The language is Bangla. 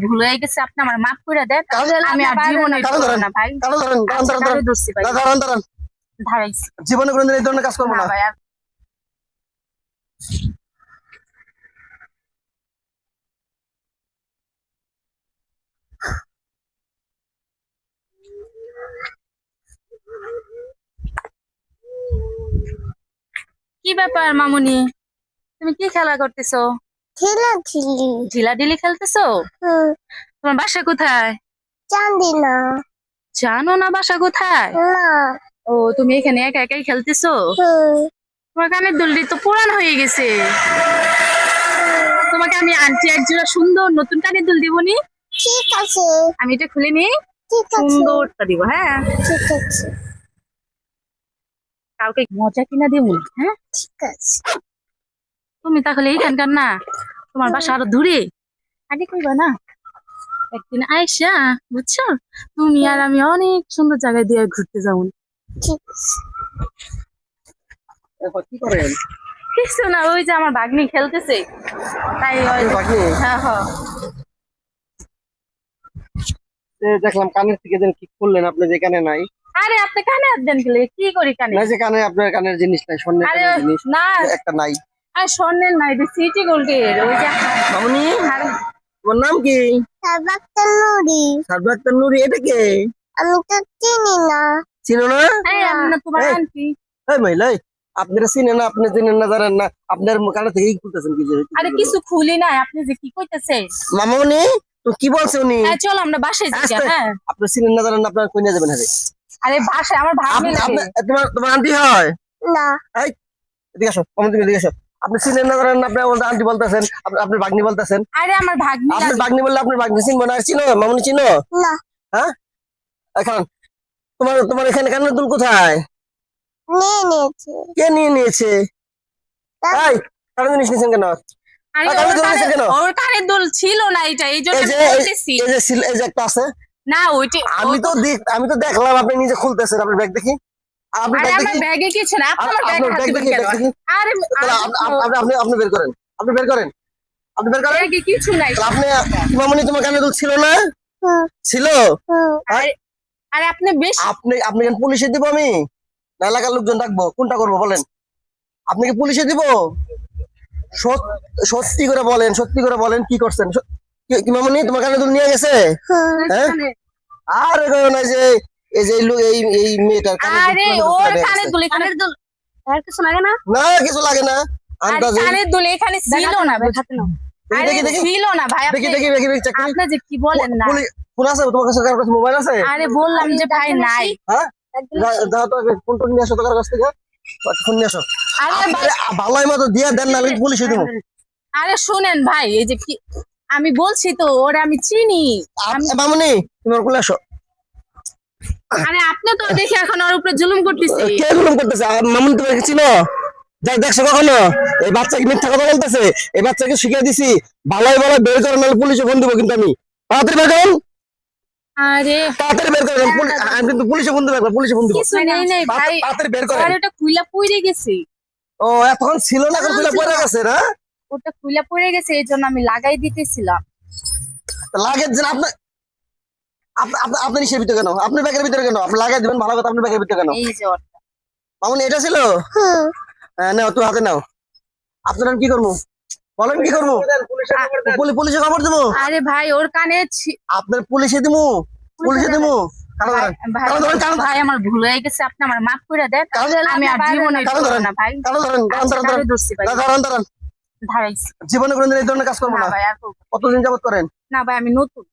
ভুল হয়ে গেছে, আপনি আমার মাফ করে দেন। আমি আর জীবনে না ভাই, ধরছি ভাই, ধারাইছি জীবনে কোনদিন এই ধরনের কাজ করবো না না। ভাই। কি ব্যাপার মামুনি, তুমি কি খেলা করতেছো? ঢিলাঢিলি খেলতেছো? তোমার বাসা কোথায়? জানি না। জানো না বাসা কোথায়? না। ও, তুমি এখানে একা একাই খেলতেছো? তোমার কানের দুলটি তো পুরান হয়ে গেছে। তোমাকে আমি আনটি এক জোড়া সুন্দর নতুন কানের দুল দিবনি। ঠিক আছে। আমি এটা খুলে নি, ঠিক আছে। সুন্দরটা দিব। হ্যাঁ, ঠিক আছে। কাউকে মজা কিনা দিব। হ্যাঁ ঠিক আছে। তুমি তাহলে এইখানকার না? তোমার বাসা আরো দূরে। আগে কইবা না একদিন আইসা, বুঝছো? তুমি আর আমি অনেক সুন্দর জায়গায় দিয়ে ঘুরতে যাবো। ঠিক আছে। কি করেন? কিছু না, ওই যে আমার ভাগ্নি খেলতেছে তাই। হ্যাঁ হ্যাঁ, দেখলাম কানের থেকে যেন কি করলেন আপনি, যে কানে নাই। আরে আপনি কানে হাত দেন গেলে কি করি কানে? না, যে কানে আপনার কানের জিনিস নাই, স্বর্ণের আরে কানের জিনিস না, একটা নাই। আর স্বর্ণের নাই, সিটি গোল্ডের। ওই যে মামুনি, তোমার নাম কি? সাবাক্তা নুরি। সারবাক্তার নুরি। এটা কে? আমি তো চিনি না। চিনো না? এই আমি না তোমার এই। আন্টি। এই মহিলা, আপনারা চিনেন না, আপনি চিনেন না, জানেন না, আপনার কানে থেকে খুলতেছেন কি? আরে কিছু খুলি নাই, আপনি যে কি কইতেছেন? মামুনি, তো কি বলছে উনি? হ্যাঁ চলো আমরা বাসায় যাই। আস্তে। হ্যাঁ, আপনি চিনেন না, জানেন না, আপনার কই নিয়ে যাবেন? হ্যাঁ, আরে বাসায় আমার ভাগ্নি লাগে। তোমার তোমার আন্টি হয়? না। এদিকে আসো, মামুনি, তুমি এদিকে আসো। আপনি চিনেন না, জানেন না, আপনি বলতে আন্টি বলতেছেন, আপনার ভাগ্নি বলতেছেন। আরে আমার ভাগ্নি আপনার লাগে। ভাগ্নি বললে আপনার ভাগ্নি চিনবো না? আর চিনো মামুনি, চিনো? না। হ্যাঁ, এখন তোমার তোমার এখানে কানের দুল কোথায়? নিয়ে নিয়েছে। কে নিয়ে নিয়েছে? এই, কানের জিনিস নিয়েছেন কেন? আরে কানের দুল নিয়েছেন কেন? ওর কানের দুল ছিল না, এটা এই জন্য এই আমি যে বলতেছি। এই যে একটা আছে। না ওইটি আমি তো দেখলাম আপনি নিজে খুলতেছেন। আপনার ব্যাগ দেখি, আপনার আরে ব্যাগ আমার দেখি, ব্যাগে কিছু না, আপনি আমার ব্যাগে আপনার হাত ব্যাগ দিবেন দেখি, কেন? ব্যাগ দেখি। আরে তাহলে আপনি বের করেন, আপনি বের করেন, আপনি বের করেন। ব্যাগে কিছু নাই। তাহলে আপনি, মামুনি, তোমার কানে দুল ছিল না? ছিল? আরে আরে আপনি বেশি আপনি কেন পুলিশে দিব? আমি না এলাকার লোকজন ডাকবো? কোনটা করবো বলেন? আপনি কি পুলিশে দিব? সত্যি করে বলেন, সত্যি করে বলেন, কি করছেন? কি মামুনি, তোমার কানে দুল নিয়ে গেছে? হ্যাঁ, আর না যে এই যে এই মেয়েটার আরে ওর কানের দুল, কানের দুল আর কিছু লাগে না? না, কিছু লাগে না। আরে আন্দাজে কানের দুল এখানে ছিল না ভাই, হাতে নাও। আরে দেখি, দেখি, ছিল না ভাই, দেখি, আপনি দেখি, দেখি, দেখি, check করি। আপনি যে কি বলেন না। ফোন আছে তোমার কাছে? কারোর কাছে মোবাইল আছে? আরে বললাম যে ভাই নাই। হ্যাঁ, দাও তো, ফোন টোন নিয়ে আসো তো কারোর কাছ থেকে। ফোন নিয়ে আসো। আরে আপনারে ভালোই মতো দিয়ে দেন, না পুলিশে দিব। আরে শুনেন ভাই, এই যে কি আমি বলছি তো, ওরে আমি চিনি। মামুনি, তোমার কোলে আসো। আরে আপনি তো দেখি এখন ওর উপরে জুলুম করতেছে। কে জুলুম করতেছে? মামুনি, তুমি চিনো? দেখছো কখনো? এই বাচ্চাকে মিথ্যা কথা বলতেছে। এই বাচ্চাকে শিখিয়ে দিছি, ভালোই ভালো বের করে, নাহলে পুলিশে ফোন দিব কিন্তু আমি। তাড়াতাড়ি বের করুন, আরে তাড়াতাড়ি বের করেন। আমি কিন্তু পুলিশে ফোন দিব, পুলিশে ফোন দিব। কিছু নেই নেই ভাই, তাড়াতাড়ি বের করেন। আর ওটা খুইলা পড়ে গেছে। ও, এতক্ষণ ছিল না, এখন খুলে পড়ে গেছে না? ওটা খুইলা পড়ে গেছে, এই জন্য আমি লাগাই দিতেছিলাম। লাগে যে আপনার, আপনি নিচের ভিতরে কেন? আপনি ব্যাগের ভিতরে কেন? আপনি লাগাই দিবেন, ভালো কথা। আপনি ব্যাগের ভিতরে কেন? এই যে ওটা। মামুনি, এটা ছিল? হ্যাঁ, নাও তুই হাতে নাও। আপনার কি করবো বলেন? কি করবো? পুলিশে খবর দেবো? আরে ভাই ওর কানে আপনার পুলিশে দিবো? পুলিশে দিবো? ভাই আমার ভুল হয়ে গেছে, আপনি আমার মাফ করে দেন। আমি আর জীবনে না ভাই, ধরছি ভাই, ধারাইছি জীবনে কোনদিন এই ধরনের কাজ করবো না না। ভাই। আর কতদিন যাবত করেন? না ভাই, আমি নতুন।